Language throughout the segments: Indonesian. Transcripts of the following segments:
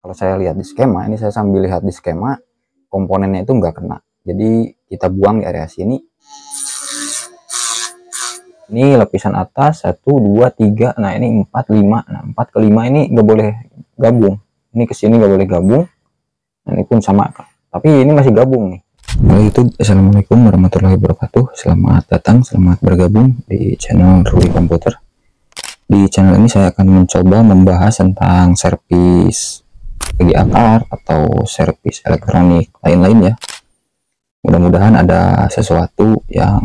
Kalau saya lihat di skema, ini saya sambil lihat di skema, komponennya itu nggak kena. Jadi kita buang di area sini. Ini lapisan atas 1, 2, 3, nah ini 4, 5. Nah 4 ke 5 ini nggak boleh gabung. Ini ke sini nggak boleh gabung. Nah, ini pun sama, tapi ini masih gabung nih. Halo YouTube, assalamualaikum warahmatullahi wabarakatuh. Selamat datang, selamat bergabung di channel Ruli Komputer. Di channel ini saya akan mencoba membahas tentang servis PGA card atau servis elektronik lain-lain ya. Mudah-mudahan ada sesuatu yang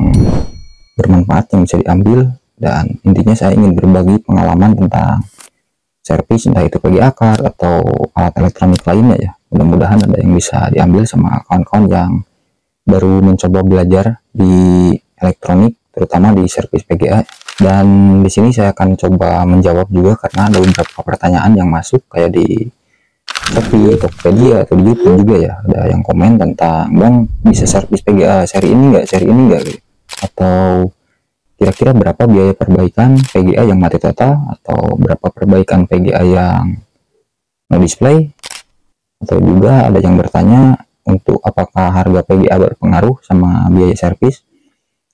bermanfaat yang bisa diambil, dan intinya saya ingin berbagi pengalaman tentang servis entah itu PGA card atau alat elektronik lainnya ya. Mudah-mudahan ada yang bisa diambil sama kawan-kawan yang baru mencoba belajar di elektronik, terutama di servis PGA. Dan di sini saya akan coba menjawab juga karena ada beberapa pertanyaan yang masuk kayak di Shopee, Tokopedia atau di YouTube juga ya. Ada yang komen tentang, "Bang, bisa servis PGA seri ini nggak gitu. Atau kira-kira berapa biaya perbaikan PGA yang mati total, atau berapa perbaikan PGA yang no display?" Atau juga ada yang bertanya untuk apakah harga PGA berpengaruh sama biaya servis.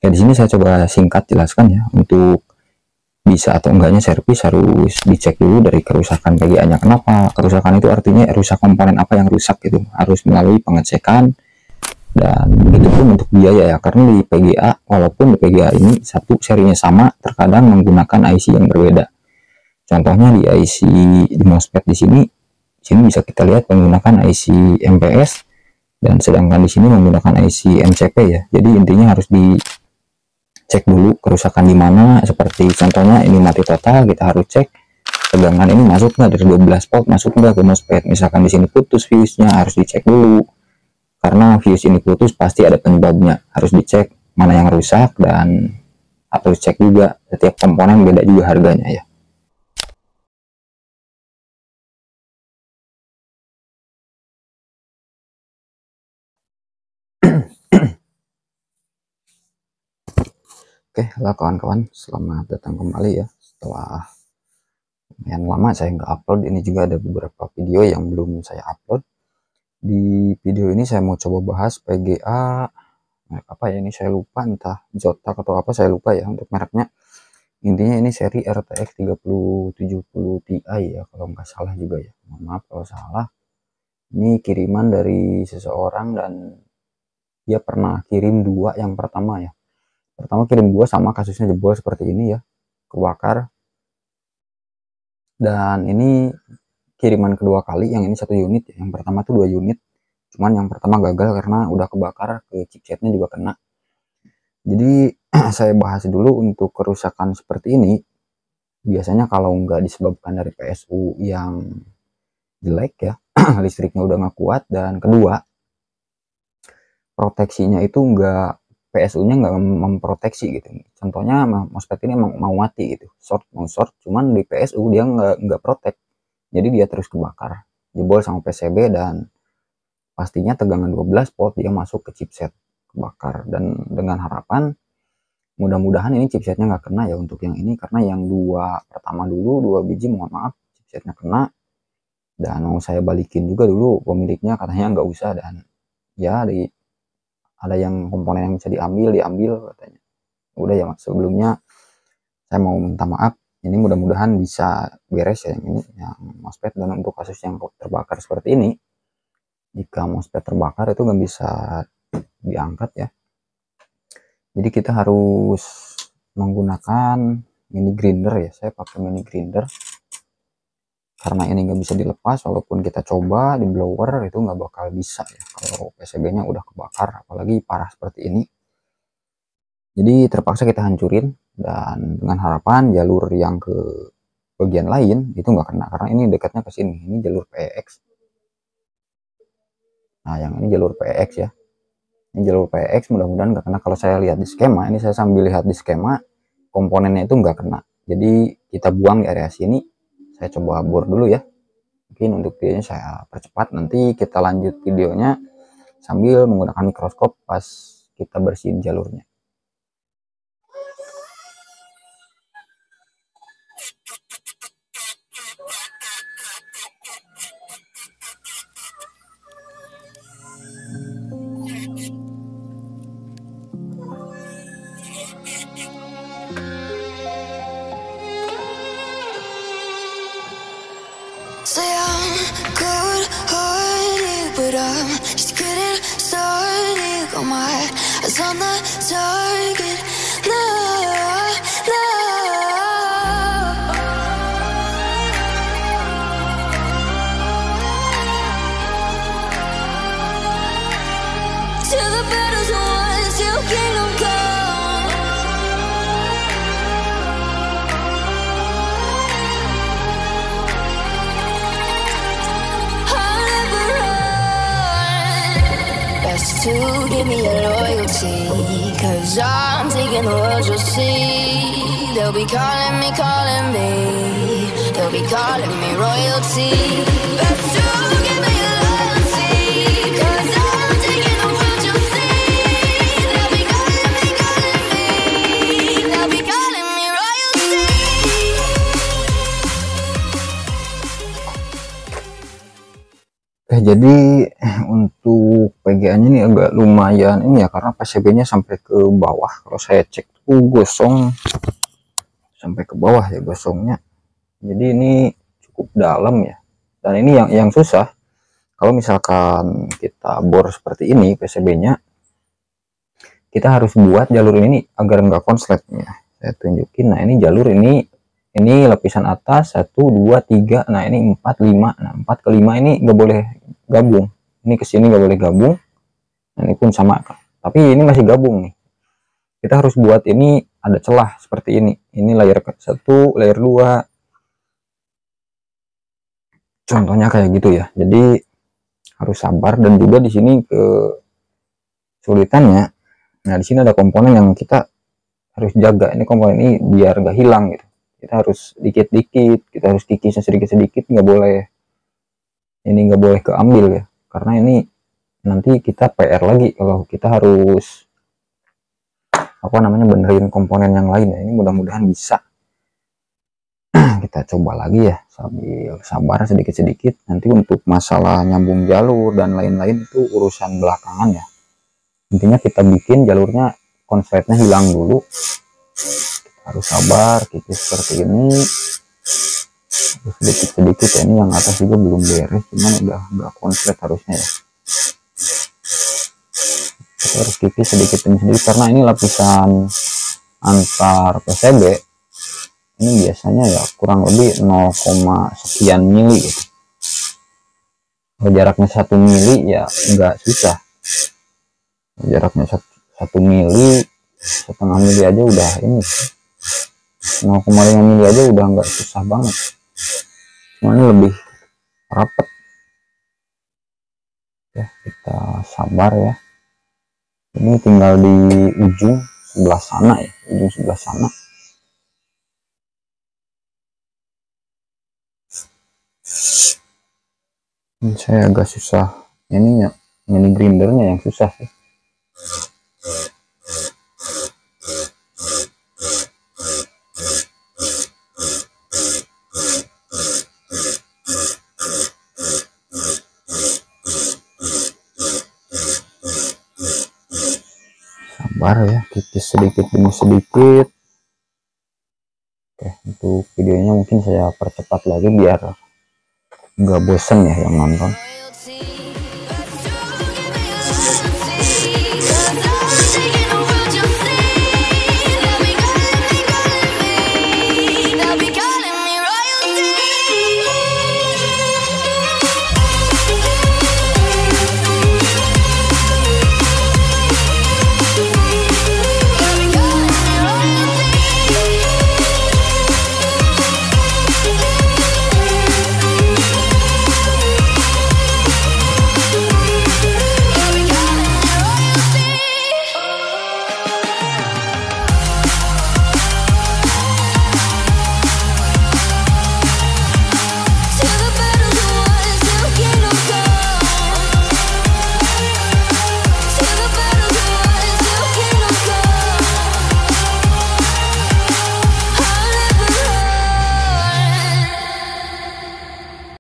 Ya di sini saya coba singkat jelaskan ya. Untuk bisa atau enggaknya servis harus dicek dulu dari kerusakan PGA-nya. Kenapa? Kerusakan itu artinya rusak komponen apa yang rusak gitu. Harus melalui pengecekan, dan itu pun untuk biaya ya. Karena di PGA, walaupun di PGA ini satu serinya sama, terkadang menggunakan IC yang berbeda. Contohnya di IC di MOSFET di sini bisa kita lihat menggunakan IC MPS, dan sedangkan di sini menggunakan IC MCP ya. Jadi intinya harus dicek dulu kerusakan di mana. Seperti contohnya ini mati total, kita harus cek tegangan ini masuk nggak dari 12 volt, masuk nggak ke MOSFET. Misalkan di sini putus fuse-nya, harus dicek dulu. Karena fuse ini putus pasti ada penyebabnya, harus dicek mana yang rusak, dan harus cek juga setiap komponen beda juga harganya ya. Oke, halo kawan-kawan, selamat datang kembali ya. Setelah lumayan lama saya nggak upload, ini juga ada beberapa video yang belum saya upload. Di video ini saya mau coba bahas PGA merek apa ya, ini saya lupa, entah Zotac atau apa, saya lupa ya untuk mereknya. Intinya ini seri RTX 3070 Ti ya, kalau nggak salah juga ya. Mohon maaf kalau salah. Ini kiriman dari seseorang, dan dia pernah kirim dua. Yang pertama ya, pertama kirim dua, sama kasusnya jebol seperti ini ya, kebakar. Dan ini kiriman kedua kali, yang ini 1 unit ya. Yang pertama tuh 2 unit, cuman yang pertama gagal karena udah kebakar, ke chipsetnya juga kena. Jadi saya bahas dulu untuk kerusakan seperti ini. Biasanya kalau nggak disebabkan dari PSU yang jelek ya, listriknya udah nggak kuat, dan kedua proteksinya itu nggak, PSU-nya nggak memproteksi gitu. Contohnya MOSFET ini emang mau mati gitu, mau short, cuman di PSU dia nggak protek, jadi dia terus kebakar, jebol sama PCB, dan pastinya tegangan 12 volt dia masuk ke chipset, kebakar. Dan dengan harapan mudah-mudahan ini chipsetnya nggak kena ya untuk yang ini, karena yang dua pertama dulu 2 biji, mohon maaf, chipsetnya kena. Dan mau saya balikin juga dulu, pemiliknya katanya nggak usah, dan ya ada yang komponen yang bisa diambil katanya. Udah ya, sebelumnya saya mau minta maaf. Ini mudah-mudahan bisa beres ya, yang ini yang MOSFET. Dan untuk kasus yang terbakar seperti ini, jika MOSFET terbakar itu nggak bisa diangkat ya, jadi kita harus menggunakan mini grinder ya. Saya pakai mini grinder karena ini nggak bisa dilepas. Walaupun kita coba di blower itu nggak bakal bisa ya kalau PCB-nya udah kebakar, apalagi parah seperti ini. Jadi terpaksa kita hancurin, dan dengan harapan jalur yang ke bagian lain itu nggak kena, karena ini dekatnya ke sini, ini jalur PX. Nah yang ini jalur PX ya, ini jalur PX, mudah-mudahan nggak kena. Kalau saya lihat di skema, ini saya sambil lihat di skema, komponennya itu nggak kena. Jadi kita buang di area sini. Saya coba bor dulu ya, mungkin untuk videonya saya percepat, nanti kita lanjut videonya sambil menggunakan mikroskop pas kita bersihin jalurnya. but just couldn't start it. Got my eyes on the target. No, no. Till the battle's won, till kingdom come. I'll never run. Best to give me your loyalty, 'cause I'm taking the world, you'll see. They'll be calling me, calling me. They'll be calling me royalty. Best to give me your loyalty, 'cause I'm taking the world, you'll see. They'll be calling me, calling me. They'll be calling me royalty. Oke, jadi untuk PGA-nya ini agak lumayan ini ya, karena PCB-nya sampai ke bawah. Kalau saya cek tuh gosong sampai ke bawah ya gosongnya. Jadi ini cukup dalam ya. Dan ini yang susah, kalau misalkan kita bor seperti ini PCB-nya, kita harus buat jalur ini agar enggak konslet ya. Saya tunjukin. Nah, ini jalur ini lapisan atas 1 2 3. Nah, ini 4 5. Nah, 4 ke 5 ini nggak boleh gabung. Ini ke sini nggak boleh gabung. Nah, ini pun sama. Tapi ini masih gabung nih. Kita harus buat ini ada celah seperti ini. Ini layer 1, layer 2. Contohnya kayak gitu ya. Jadi harus sabar, dan juga di sini kesulitannya. Nah, di sini ada komponen yang kita harus jaga. Ini komponen ini biar nggak hilang gitu. Kita harus dikit-dikit, kita harus kikisnya sedikit-sedikit, nggak boleh ini, nggak boleh keambil ya, karena ini nanti kita PR lagi kalau kita harus benerin komponen yang lain ya. Ini mudah-mudahan bisa. Kita coba lagi ya sambil sabar sedikit-sedikit. Nanti untuk masalah nyambung jalur dan lain-lain itu urusan belakangan ya. Intinya kita bikin jalurnya konsletnya hilang dulu. Harus sabar, kikis seperti ini sedikit-sedikit ya. Ini yang atas juga belum beres, cuman udah konslet harusnya ya. Kita harus kikis sedikit demi sedikit, karena ini lapisan antar PCB ini biasanya ya kurang lebih 0, sekian mili gitu. Kalau jaraknya 1 mili ya enggak susah. Jaraknya 1 mili, setengah mili aja udah ini, 0,5 mili aja udah nggak susah banget. Cuman lebih rapet ya. Kita sabar ya. Ini tinggal di ujung sebelah sana ya, ujung sebelah sana. Ini saya agak susah ininya, ini grindernya yang susah sih. Sabar ya, kikis sedikit demi sedikit. Oke, untuk videonya mungkin saya percepat lagi biar nggak bosen ya yang nonton.